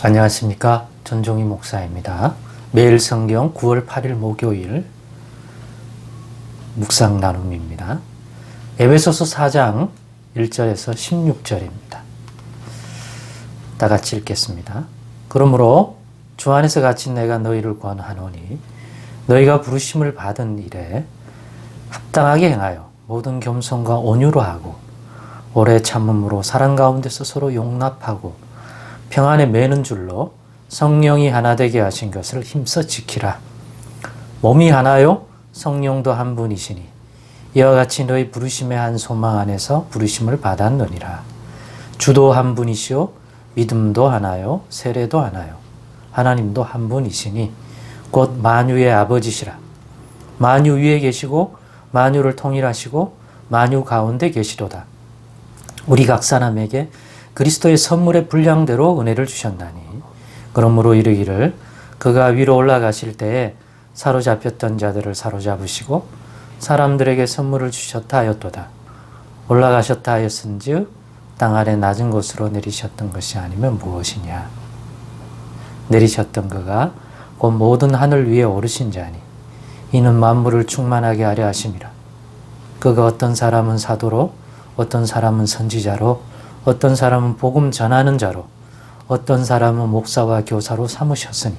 안녕하십니까. 전종희 목사입니다. 매일 성경 9월 8일 목요일 묵상 나눔입니다. 에베소서 4장 1절에서 16절입니다. 다 같이 읽겠습니다. 그러므로 주 안에서 갇힌 내가 너희를 권하노니 너희가 부르심을 받은 일에 합당하게 행하여 모든 겸손과 온유로 하고 오래 참음으로 사랑 가운데서 서로 용납하고 평안에 매는 줄로 성령이 하나 되게 하신 것을 힘써 지키라. 몸이 하나요 성령도 한 분이시니 이와 같이 너희 부르심의 한 소망 안에서 부르심을 받았느니라. 주도 한 분이시요 믿음도 하나요 세례도 하나요 하나님도 한 분이시니 곧 만유의 아버지시라. 만유 위에 계시고 만유를 통일하시고 만유 가운데 계시도다. 우리 각 사람에게 그리스도의 선물의 분량대로 은혜를 주셨나니 그러므로 이르기를 그가 위로 올라가실 때에 사로잡혔던 자들을 사로잡으시고 사람들에게 선물을 주셨다 하였도다. 올라가셨다 하였은즉 땅 아래 낮은 곳으로 내리셨던 것이 아니면 무엇이냐. 내리셨던 그가 곧 모든 하늘 위에 오르신 자니 이는 만물을 충만하게 하려 하심이라. 그가 어떤 사람은 사도로 어떤 사람은 선지자로 어떤 사람은 복음 전하는 자로 어떤 사람은 목사와 교사로 삼으셨으니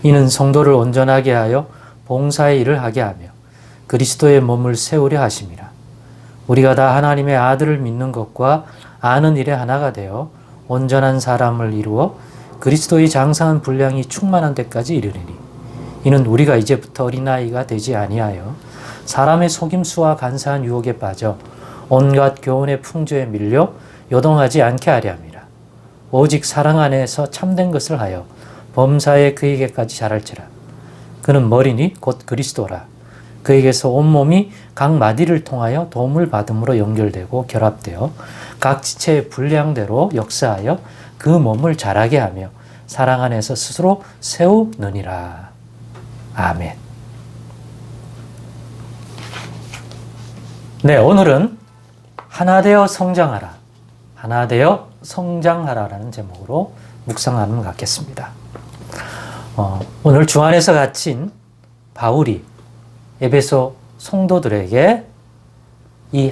이는 성도를 온전하게 하여 봉사의 일을 하게 하며 그리스도의 몸을 세우려 하심이라. 우리가 다 하나님의 아들을 믿는 것과 아는 일에 하나가 되어 온전한 사람을 이루어 그리스도의 장성한 분량이 충만한 데까지 이르리니 이는 우리가 이제부터 어린아이가 되지 아니하여 사람의 속임수와 간사한 유혹에 빠져 온갖 교훈의 풍조에 밀려 요동하지 않게 하려 함이라. 오직 사랑 안에서 참된 것을 하여 범사에 그에게까지 자랄지라. 그는 머리니 곧 그리스도라. 그에게서 온몸이 각 마디를 통하여 도움을 받음으로 연결되고 결합되어 각 지체의 분량대로 역사하여 그 몸을 자라게 하며 사랑 안에서 스스로 세우느니라. 아멘. 네, 오늘은 하나 되어 성장하라. 하나 되어 성장하라라는 제목으로 묵상 나눔을 갖겠습니다. 오늘 주 안에서 갇힌 바울이 에베소 성도들에게 이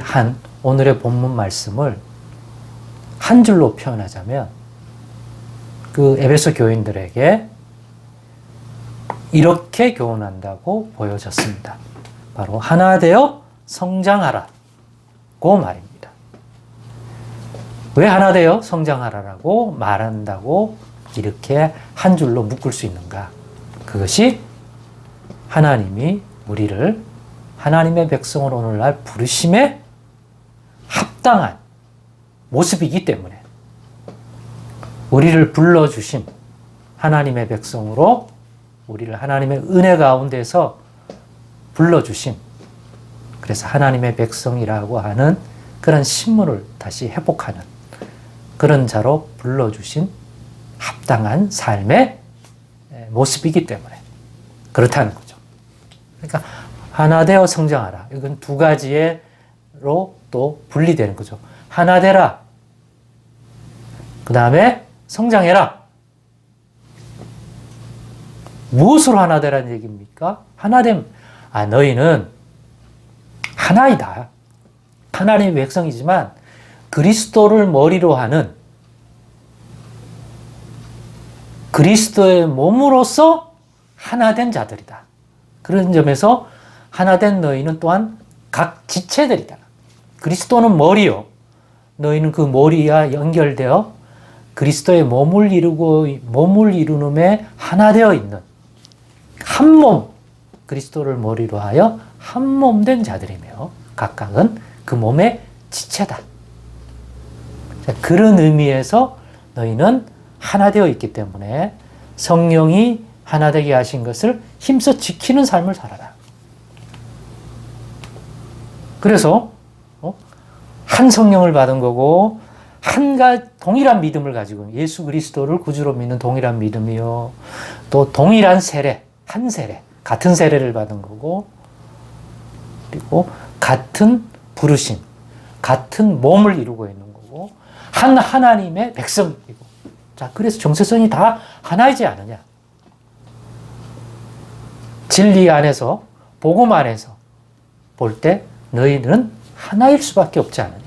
오늘의 본문 말씀을 한 줄로 표현하자면 그 에베소 교인들에게 이렇게 교훈한다고 보여졌습니다. 바로 하나 되어 성장하라고 말입니다. 왜 하나 되어 성장하라라고 말한다고 이렇게 한 줄로 묶을 수 있는가? 그것이 하나님이 우리를 하나님의 백성으로 오늘날 부르심에 합당한 모습이기 때문에 우리를 불러주신 하나님의 백성으로 우리를 하나님의 은혜 가운데서 불러주신 그래서 하나님의 백성이라고 하는 그런 신분을 다시 회복하는 그런 자로 불러주신 합당한 삶의 모습이기 때문에 그렇다는 거죠. 그러니까 하나 되어 성장하라. 이건 두 가지로 또 분리되는 거죠. 하나 되라. 그 다음에 성장해라. 무엇으로 하나 되라는 얘기입니까? 하나됨. 너희는 하나이다. 하나님의 백성이지만 그리스도를 머리로 하는 그리스도의 몸으로서 하나된 자들이다. 그런 점에서 하나된 너희는 또한 각 지체들이다. 그리스도는 머리요. 너희는 그 머리와 연결되어 그리스도의 몸을 이루는데 하나 되어 있는 한 몸, 그리스도를 머리로 하여 한 몸 된 자들이며 각각은 그 몸의 지체다. 그런 의미에서 너희는 하나 되어 있기 때문에 성령이 하나 되게 하신 것을 힘써 지키는 삶을 살아라. 그래서 한 성령을 받은 거고 동일한 믿음을 가지고 예수 그리스도를 구주로 믿는 동일한 믿음이요. 또 동일한 세례, 한 세례, 같은 세례를 받은 거고 그리고 같은 부르심, 같은 몸을 이루고 있는 거고 한 하나님의 백성이고 자, 그래서 정체성이 다 하나이지 않느냐. 진리 안에서, 복음 안에서 볼 때 너희는 하나일 수밖에 없지 않느냐.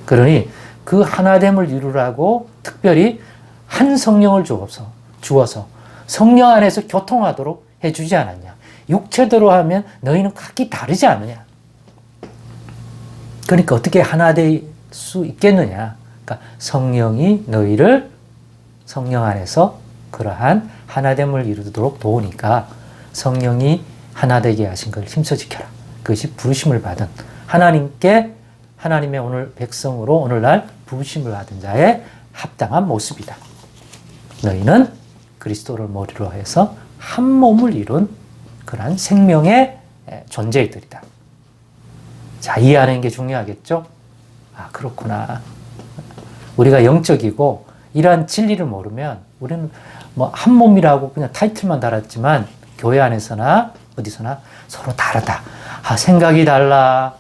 그러니 그 하나됨을 이루라고 특별히 한 성령을 주어서 성령 안에서 교통하도록 해주지 않았냐. 육체대로 하면 너희는 각기 다르지 않느냐. 그러니까 어떻게 하나 될 수 있겠느냐. 그러니까 성령이 너희를 성령 안에서 그러한 하나됨을 이루도록 도우니까 성령이 하나되게 하신 걸 힘써 지켜라. 그것이 부르심을 받은 하나님께 하나님의 오늘 백성으로 오늘날 부르심을 받은 자의 합당한 모습이다. 너희는 그리스도를 머리로 해서 한 몸을 이룬 그러한 생명의 존재들이다. 자, 이해하는 게 중요하겠죠? 아, 그렇구나. 우리가 영적이고 이러한 진리를 모르면 우리는 뭐 한 몸이라고 그냥 타이틀만 달았지만 교회 안에서나 어디서나 서로 다르다. 아, 생각이 달라.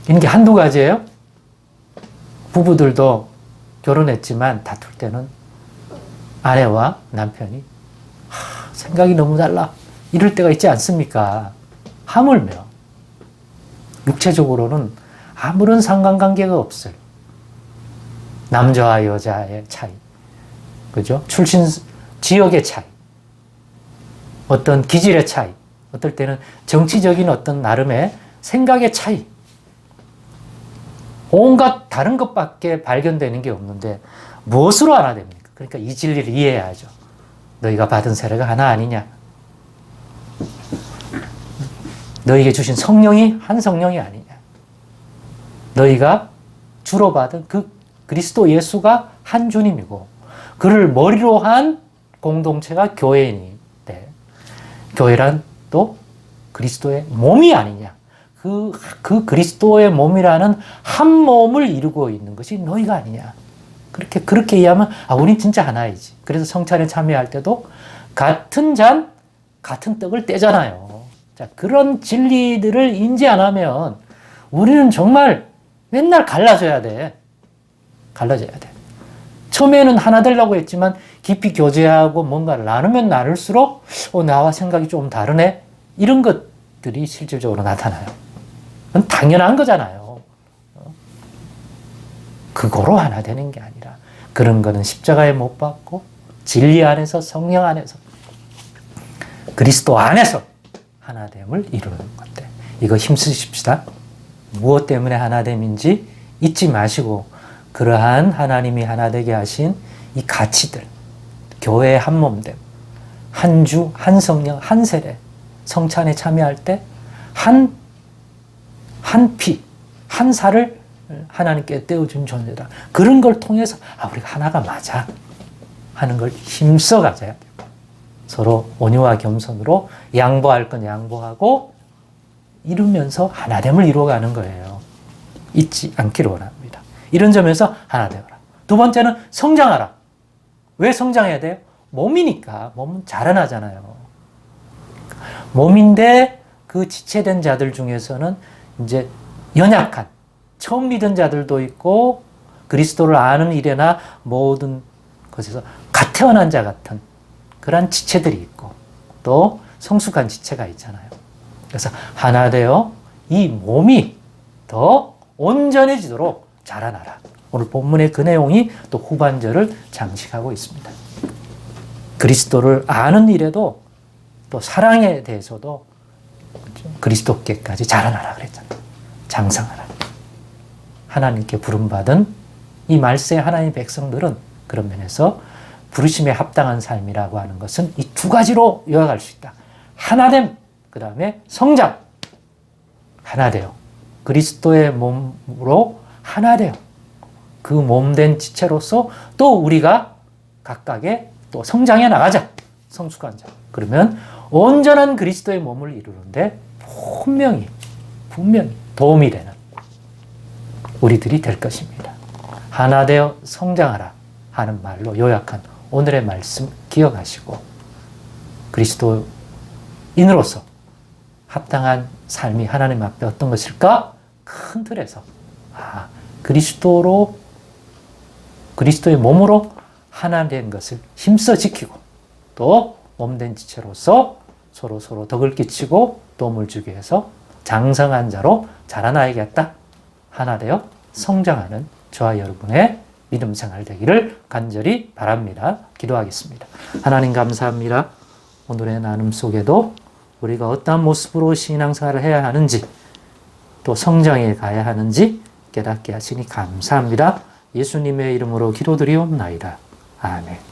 이런 게 한두 가지예요? 부부들도 결혼했지만 다툴 때는 아내와 남편이 생각이 너무 달라. 이럴 때가 있지 않습니까? 하물며 육체적으로는 아무런 상관관계가 없어요. 남자와 여자의 차이, 그죠? 출신 지역의 차이, 어떤 기질의 차이, 어떨 때는 정치적인 어떤 나름의 생각의 차이, 온갖 다른 것밖에 발견되는 게 없는데 무엇으로 하나 됩니까? 그러니까 이 진리를 이해해야죠. 너희가 받은 세례가 하나 아니냐? 너희에게 주신 성령이 한 성령이 아니냐? 너희가 주로 받은 그 그리스도 예수가 한 주님이고 그를 머리로 한 공동체가 교회인인데 교회란 또 그리스도의 몸이 아니냐? 그 그리스도의 몸이라는 한 몸을 이루고 있는 것이 너희가 아니냐? 그렇게 이해하면 우린 진짜 하나이지. 그래서 성찬에 참여할 때도 같은 잔, 같은 떡을 떼잖아요. 자, 그런 진리들을 인지 안 하면 우리는 정말 맨날 갈라져야 돼. 처음에는 하나 되려고 했지만 깊이 교제하고 뭔가를 나누면 나눌수록 나와 생각이 좀 다르네. 이런 것들이 실질적으로 나타나요. 그건 당연한 거잖아요. 그거로 하나 되는 게 아니라 그런 거는 십자가에 못 박고 진리 안에서 성령 안에서 그리스도 안에서 하나됨을 이루는 건데 이거 힘쓰십시다. 무엇 때문에 하나됨인지 잊지 마시고 그러한 하나님이 하나되게 하신 이 가치들, 교회의 한 몸됨, 한 주, 한 성령, 한 세례, 성찬에 참여할 때 한 피, 한 살을 하나님께 떼어준 존재다. 그런 걸 통해서 우리가 하나가 맞아 하는 걸 힘써 가져야 돼요. 서로 온유와 겸손으로 양보할 건 양보하고 이루면서 하나됨을 이루어가는 거예요. 잊지 않기를 원합니다. 이런 점에서 하나 되어라. 두 번째는 성장하라. 왜 성장해야 돼요? 몸이니까. 몸은 자라나잖아요. 몸인데 그 지체된 자들 중에서는 이제 연약한 처음 믿은 자들도 있고 그리스도를 아는 일에나 모든 것에서 갓 태어난 자 같은 그런 지체들이 있고 또 성숙한 지체가 있잖아요. 그래서 하나 되어 이 몸이 더 온전해지도록 자라나라. 오늘 본문의 그 내용이 또 후반절을 장식하고 있습니다. 그리스도를 아는 일에도 또 사랑에 대해서도 그리스도께까지 자라나라 그랬잖아요. 장성하라. 하나님께 부름받은 이 말세 하나님의 백성들은 그런 면에서 부르심에 합당한 삶이라고 하는 것은 이 두 가지로 요약할 수 있다. 하나됨, 그 다음에 성장. 하나되어 그리스도의 몸으로 하나되어 그 몸된 지체로서 또 우리가 각각의 또 성장해 나가자. 성숙한 자. 그러면 온전한 그리스도의 몸을 이루는데 분명히 도움이 되는 우리들이 될 것입니다. 하나 되어 성장하라 하는 말로 요약한 오늘의 말씀 기억하시고 그리스도인으로서 합당한 삶이 하나님 앞에 어떤 것일까? 큰 틀에서 그리스도로 그리스도의 몸으로 하나 된 것을 힘써 지키고 또 몸된 지체로서 서로 덕을 끼치고 도움을 주기 위해서 장성한 자로 자라나야겠다. 하나 되어 성장하는 저와 여러분의 믿음 생활 되기를 간절히 바랍니다. 기도하겠습니다. 하나님 감사합니다. 오늘의 나눔 속에도 우리가 어떠한 모습으로 신앙생활을 해야 하는지 또 성장해 가야 하는지 깨닫게 하시니 감사합니다. 예수님의 이름으로 기도드리옵나이다. 아멘.